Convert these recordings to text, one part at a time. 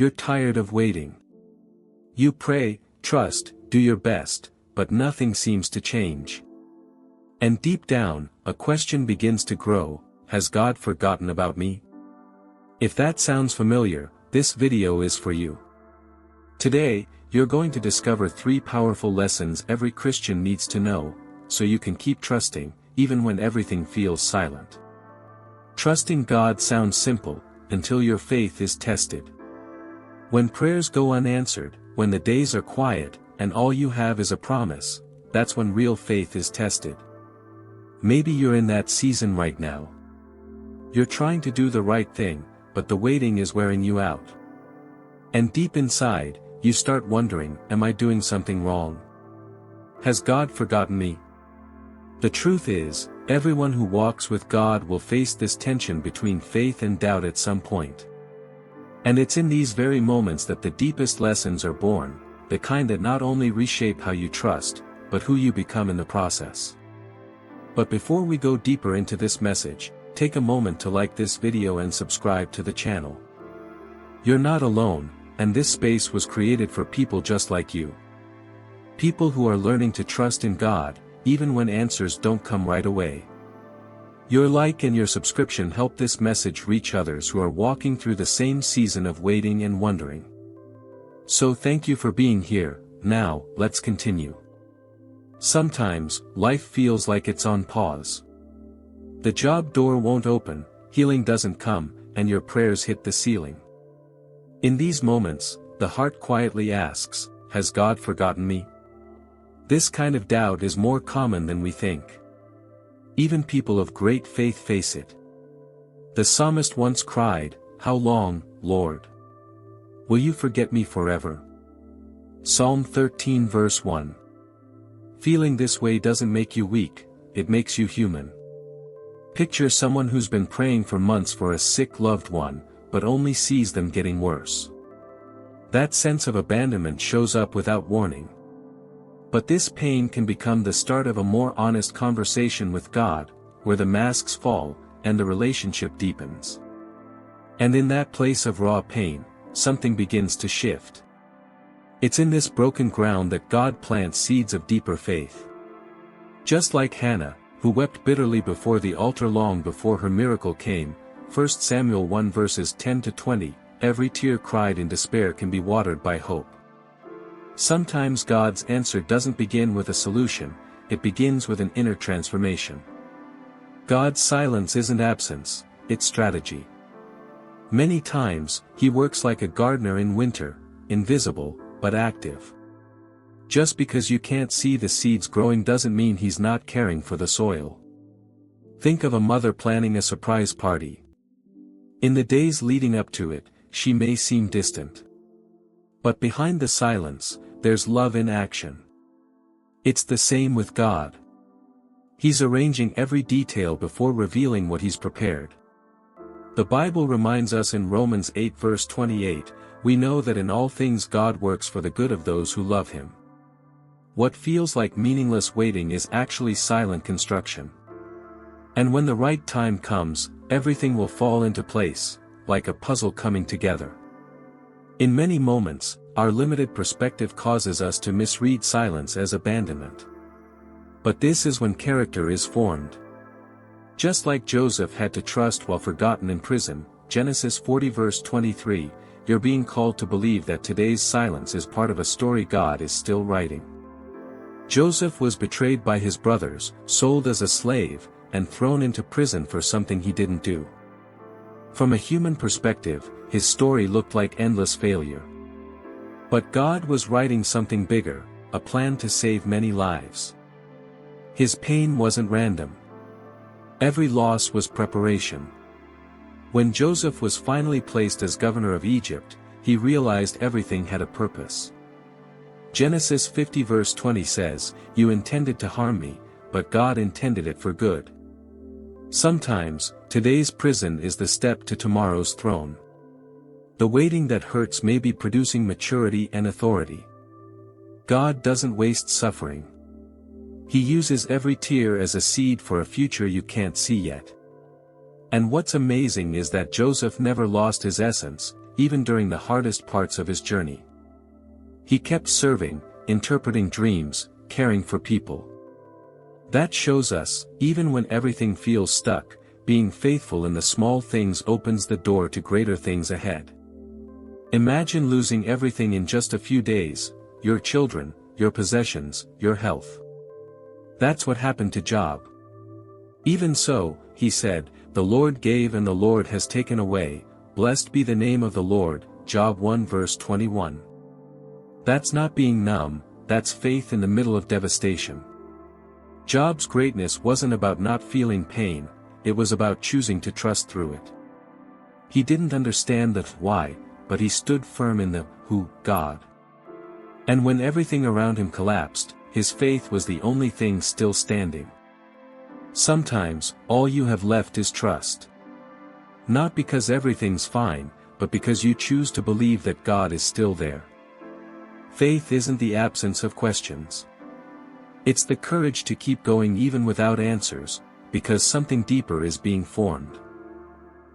You're tired of waiting. You pray, trust, do your best, but nothing seems to change. And deep down, a question begins to grow: has God forgotten about me? If that sounds familiar, this video is for you. Today, you're going to discover 3 powerful lessons every Christian needs to know, so you can keep trusting, even when everything feels silent. Trusting God sounds simple, until your faith is tested. When prayers go unanswered, when the days are quiet, and all you have is a promise, that's when real faith is tested. Maybe you're in that season right now. You're trying to do the right thing, but the waiting is wearing you out. And deep inside, you start wondering, am I doing something wrong? Has God forgotten me? The truth is, everyone who walks with God will face this tension between faith and doubt at some point. And it's in these very moments that the deepest lessons are born, the kind that not only reshape how you trust, but who you become in the process. But before we go deeper into this message, take a moment to like this video and subscribe to the channel. You're not alone, and this space was created for people just like you. People who are learning to trust in God, even when answers don't come right away. Your like and your subscription help this message reach others who are walking through the same season of waiting and wondering. So thank you for being here. Now, let's continue. Sometimes, life feels like it's on pause. The job door won't open, healing doesn't come, and your prayers hit the ceiling. In these moments, the heart quietly asks, has God forgotten me? This kind of doubt is more common than we think. Even people of great faith face it. The psalmist once cried, "How long, Lord? Will you forget me forever?" Psalm 13 verse 1. Feeling this way doesn't make you weak, it makes you human. Picture someone who's been praying for months for a sick loved one, but only sees them getting worse. That sense of abandonment shows up without warning. But this pain can become the start of a more honest conversation with God, where the masks fall, and the relationship deepens. And in that place of raw pain, something begins to shift. It's in this broken ground that God plants seeds of deeper faith. Just like Hannah, who wept bitterly before the altar long before her miracle came, 1 Samuel 1 verses 10 to 20, every tear cried in despair can be watered by hope. Sometimes God's answer doesn't begin with a solution, it begins with an inner transformation. God's silence isn't absence, it's strategy. Many times, He works like a gardener in winter, invisible, but active. Just because you can't see the seeds growing doesn't mean He's not caring for the soil. Think of a mother planning a surprise party. In the days leading up to it, she may seem distant. But behind the silence, there's love in action. It's the same with God. He's arranging every detail before revealing what He's prepared. The Bible reminds us in Romans 8 verse 28, we know that in all things God works for the good of those who love Him. What feels like meaningless waiting is actually silent construction. And when the right time comes, everything will fall into place, like a puzzle coming together. In many moments, our limited perspective causes us to misread silence as abandonment. But this is when character is formed. Just like Joseph had to trust while forgotten in prison, Genesis 40 verse 23, you're being called to believe that today's silence is part of a story God is still writing. Joseph was betrayed by his brothers, sold as a slave, and thrown into prison for something he didn't do. From a human perspective, his story looked like endless failure. But God was writing something bigger, a plan to save many lives. His pain wasn't random. Every loss was preparation. When Joseph was finally placed as governor of Egypt, he realized everything had a purpose. Genesis 50 verse 20 says, "You intended to harm me, but God intended it for good." Sometimes, today's prison is the step to tomorrow's throne. The waiting that hurts may be producing maturity and authority. God doesn't waste suffering. He uses every tear as a seed for a future you can't see yet. And what's amazing is that Joseph never lost his essence, even during the hardest parts of his journey. He kept serving, interpreting dreams, caring for people. That shows us, even when everything feels stuck, being faithful in the small things opens the door to greater things ahead. Imagine losing everything in just a few days, your children, your possessions, your health. That's what happened to Job. Even so, he said, "The Lord gave and the Lord has taken away, blessed be the name of the Lord," Job 1 verse 21. That's not being numb, that's faith in the middle of devastation. Job's greatness wasn't about not feeling pain, it was about choosing to trust through it. He didn't understand the why, but he stood firm in the who, God. And when everything around him collapsed, his faith was the only thing still standing. Sometimes, all you have left is trust. Not because everything's fine, but because you choose to believe that God is still there. Faith isn't the absence of questions. It's the courage to keep going even without answers, because something deeper is being formed.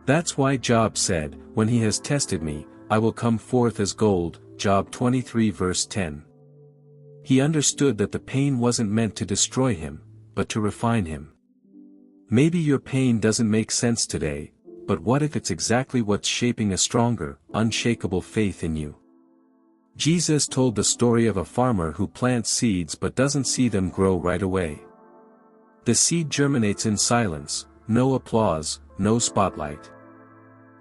That's why Job said, "When he has tested me, I will come forth as gold," Job 23 verse 10. He understood that the pain wasn't meant to destroy him, but to refine him. Maybe your pain doesn't make sense today, but what if it's exactly what's shaping a stronger, unshakable faith in you? Jesus told the story of a farmer who plants seeds but doesn't see them grow right away. The seed germinates in silence, no applause, no spotlight.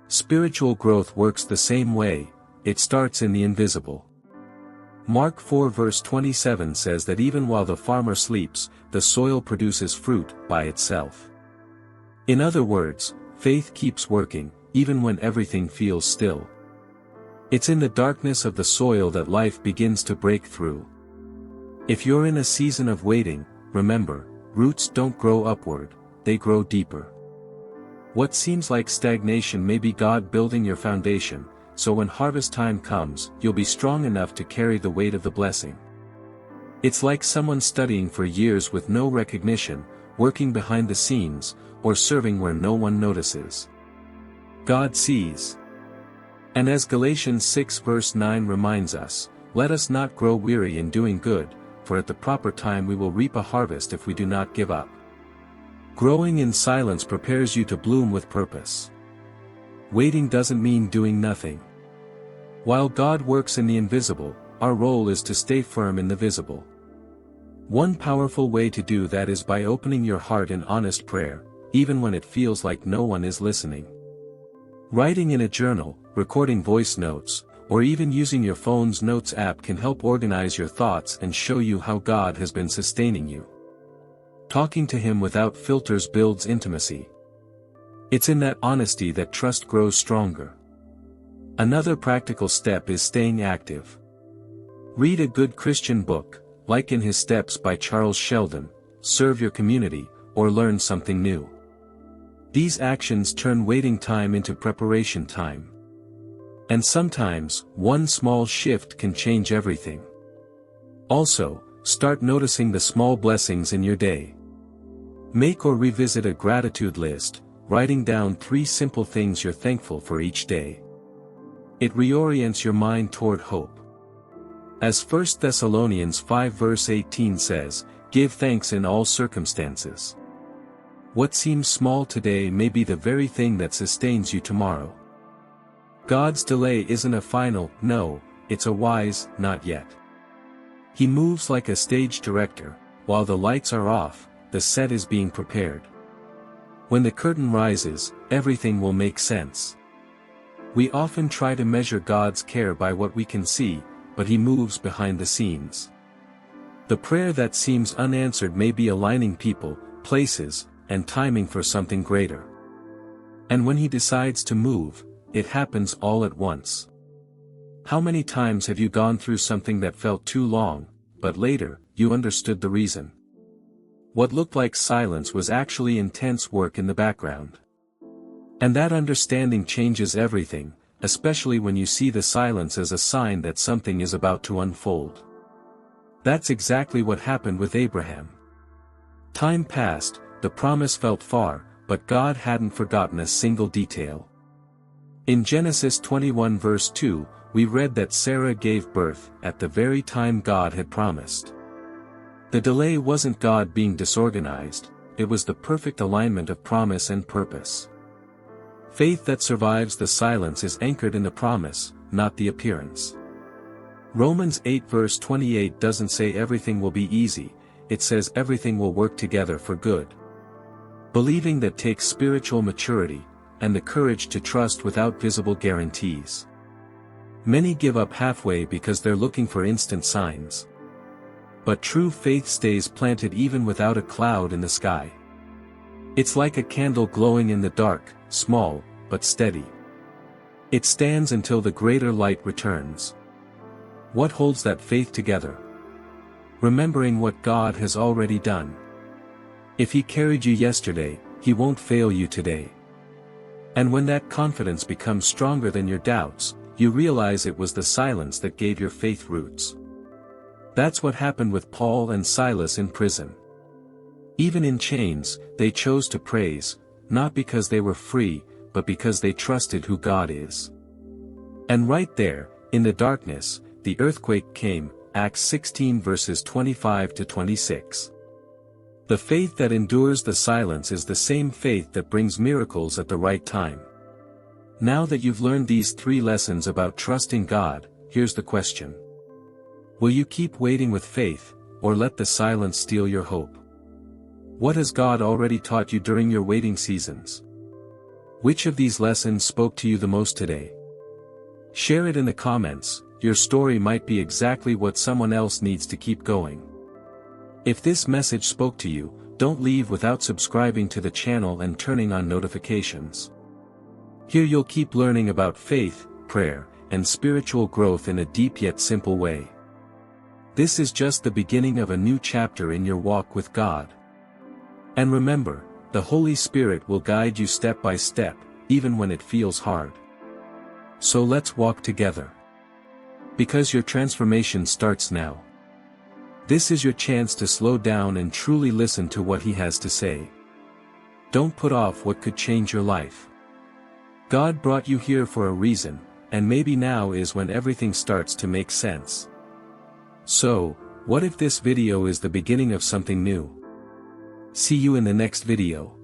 Spiritual growth works the same way, it starts in the invisible. Mark 4 verse 27 says that even while the farmer sleeps, the soil produces fruit by itself. In other words, faith keeps working, even when everything feels still. It's in the darkness of the soil that life begins to break through. If you're in a season of waiting, remember, roots don't grow upward, they grow deeper. What seems like stagnation may be God building your foundation, so when harvest time comes, you'll be strong enough to carry the weight of the blessing. It's like someone studying for years with no recognition, working behind the scenes, or serving where no one notices. God sees. And as Galatians 6 verse 9 reminds us, "Let us not grow weary in doing good, for at the proper time we will reap a harvest if we do not give up." Growing in silence prepares you to bloom with purpose. Waiting doesn't mean doing nothing. While God works in the invisible, our role is to stay firm in the visible. One powerful way to do that is by opening your heart in honest prayer, even when it feels like no one is listening. Writing in a journal, recording voice notes, or even using your phone's notes app can help organize your thoughts and show you how God has been sustaining you. Talking to Him without filters builds intimacy. It's in that honesty that trust grows stronger. Another practical step is staying active. Read a good Christian book, like In His Steps by Charles Sheldon, serve your community, or learn something new. These actions turn waiting time into preparation time. And sometimes, one small shift can change everything. Also, start noticing the small blessings in your day. Make or revisit a gratitude list, writing down 3 simple things you're thankful for each day. It reorients your mind toward hope. As 1 Thessalonians 5 verse 18 says, "Give thanks in all circumstances." What seems small today may be the very thing that sustains you tomorrow. God's delay isn't a final no, it's a wise not yet. He moves like a stage director, while the lights are off, the set is being prepared. When the curtain rises, everything will make sense. We often try to measure God's care by what we can see, but He moves behind the scenes. The prayer that seems unanswered may be aligning people, places, and timing for something greater. And when He decides to move, it happens all at once. How many times have you gone through something that felt too long, but later, you understood the reason? What looked like silence was actually intense work in the background. And that understanding changes everything, especially when you see the silence as a sign that something is about to unfold. That's exactly what happened with Abraham. Time passed, the promise felt far, but God hadn't forgotten a single detail. In Genesis 21 verse 2, we read that Sarah gave birth at the very time God had promised. The delay wasn't God being disorganized, it was the perfect alignment of promise and purpose. Faith that survives the silence is anchored in the promise, not the appearance. Romans 8 verse 28 doesn't say everything will be easy, it says everything will work together for good. Believing that takes spiritual maturity, and the courage to trust without visible guarantees. Many give up halfway because they're looking for instant signs. But true faith stays planted even without a cloud in the sky. It's like a candle glowing in the dark, small, but steady. It stands until the greater light returns. What holds that faith together? Remembering what God has already done. If He carried you yesterday, He won't fail you today. And when that confidence becomes stronger than your doubts, you realize it was the silence that gave your faith roots. That's what happened with Paul and Silas in prison. Even in chains, they chose to praise, not because they were free, but because they trusted who God is. And right there, in the darkness, the earthquake came, Acts 16 verses 25 to 26. The faith that endures the silence is the same faith that brings miracles at the right time. Now that you've learned these 3 lessons about trusting God, here's the question. Will you keep waiting with faith, or let the silence steal your hope? What has God already taught you during your waiting seasons? Which of these lessons spoke to you the most today? Share it in the comments, your story might be exactly what someone else needs to keep going. If this message spoke to you, don't leave without subscribing to the channel and turning on notifications. Here you'll keep learning about faith, prayer, and spiritual growth in a deep yet simple way. This is just the beginning of a new chapter in your walk with God. And remember, the Holy Spirit will guide you step by step, even when it feels hard. So let's walk together. Because your transformation starts now. This is your chance to slow down and truly listen to what He has to say. Don't put off what could change your life. God brought you here for a reason, and maybe now is when everything starts to make sense. So, what if this video is the beginning of something new? See you in the next video.